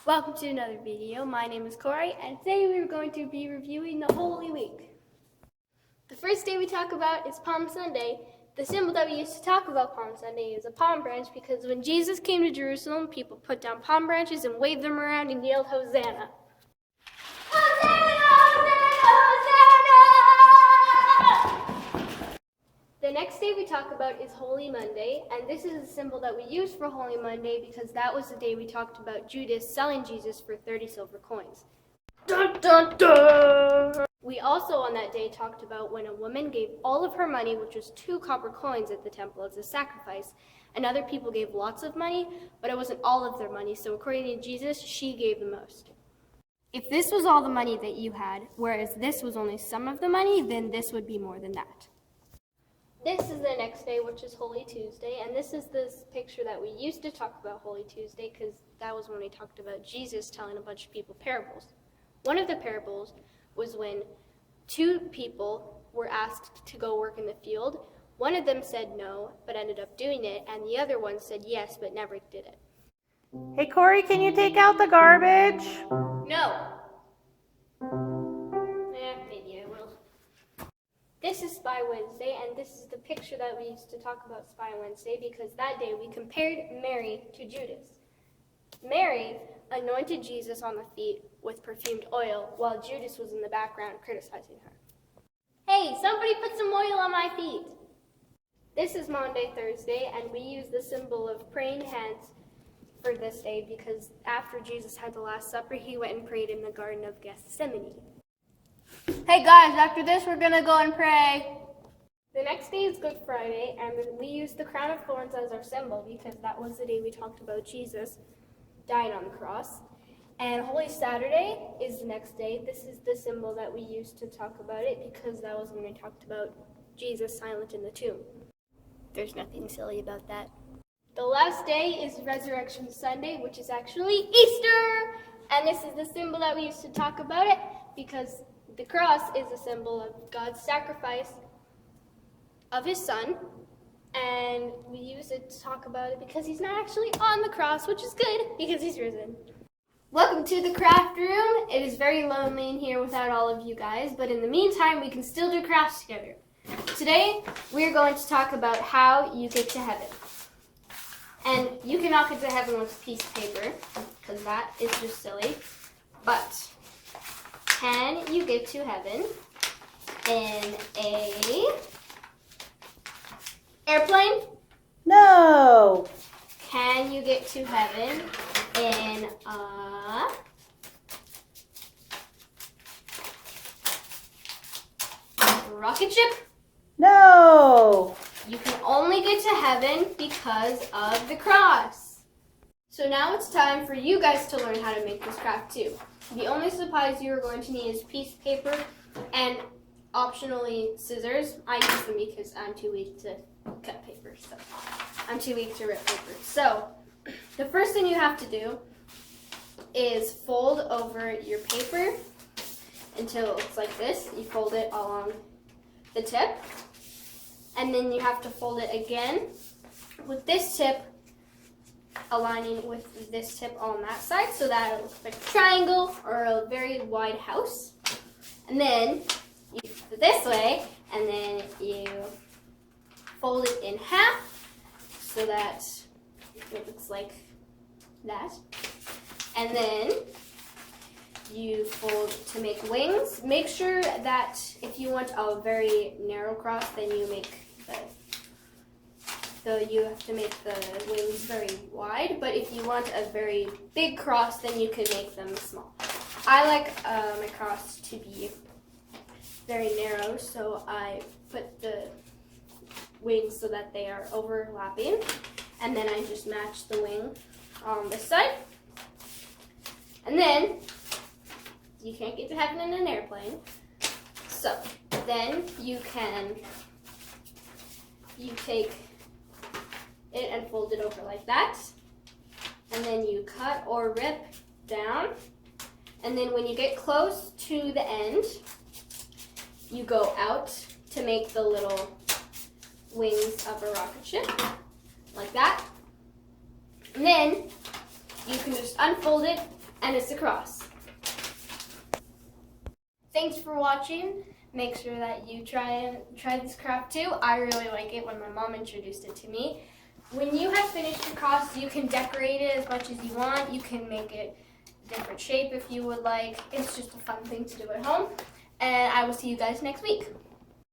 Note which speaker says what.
Speaker 1: Welcome to another video. My name is Corey, and today we are going to be reviewing the Holy Week. The first day we talk about is Palm Sunday. The symbol that we use to talk about Palm Sunday is a palm branch because when Jesus came to Jerusalem, people put down palm branches and waved them around and yelled, Hosanna. Hosanna, Hosanna, Hosanna! The next day we talk about is Holy Monday, and this is a symbol that we use for Holy Monday because that was the day we talked about Judas selling Jesus for 30 silver coins. Dun, dun, dun. We also on that day talked about when a woman gave all of her money, which was 2 copper coins at the temple as a sacrifice, and other people gave lots of money, but it wasn't all of their money, so according to Jesus, she gave the most. If this was all the money that you had, whereas this was only some of the money, then this would be more than that. This is the next day, which is Holy Tuesday, and this is this picture that we used to talk about Holy Tuesday because that was when we talked about Jesus telling a bunch of people parables. One of the parables was when 2 people were asked to go work in the field. One of them said no, but ended up doing it, and the other one said yes, but never did it.
Speaker 2: Hey, Corey, can you take out the garbage?
Speaker 1: No. Maybe I will. This is Spy Wednesday, and this is the picture that we used to talk about Spy Wednesday because that day we compared Mary to Judas. Mary anointed Jesus on the feet with perfumed oil while Judas was in the background criticizing her. Hey, somebody put some oil on my feet. This is Maundy Thursday, and we use the symbol of praying hands for this day because after Jesus had the Last Supper, he went and prayed in the Garden of Gethsemane. Hey guys, after this we're gonna go and pray. The next day is Good Friday, and we use the crown of thorns as our symbol because that was the day we talked about Jesus dying on the cross. And Holy Saturday is the next day. This is the symbol that we used to talk about it because that was when we talked about Jesus silent in the tomb. There's nothing silly about that. The last day is Resurrection Sunday, which is actually Easter. And this is the symbol that we used to talk about it because the cross is a symbol of God's sacrifice of his son, and we use it to talk about it because he's not actually on the cross, which is good because he's risen. Welcome to the craft room. It is very lonely in here without all of you guys, but in the meantime, we can still do crafts together. Today, we're going to talk about how you get to heaven. And you cannot get to heaven with a piece of paper, because that is just silly, but can you get to heaven in a airplane?
Speaker 2: No.
Speaker 1: Can you get to heaven in a rocket ship?
Speaker 2: No.
Speaker 1: You can only get to heaven because of the cross. So now it's time for you guys to learn how to make this craft too. The only supplies you are going to need is piece of paper and optionally scissors. I use them because I'm too weak to cut paper, so I'm too weak to rip paper. So the first thing you have to do is fold over your paper until it looks like this. You fold it along the tip, and then you have to fold it again with this tip aligning with this tip on that side so that it looks like a triangle or a very wide house. And then you flip it this way, and then you fold it in half so that it looks like that. And then you fold to make wings. Make sure that if you want a very narrow cross, then you make you have to make the wings very wide, but if you want a very big cross, then you can make them small. I like my cross to be very narrow, so I put the wings so that they are overlapping, and then I just match the wing on this side. And then you can't get to heaven in an airplane, so then you take it and fold it over like that, and then you cut or rip down, and then when you get close to the end, you go out to make the little wings of a rocket ship, like that. And then you can just unfold it and it's a cross. Thanks for watching. Make sure that you try this craft too. I really like it when my mom introduced it to me. When you have finished your cross, you can decorate it as much as you want. You can make it a different shape if you would like. It's just a fun thing to do at home. And I will see you guys next week.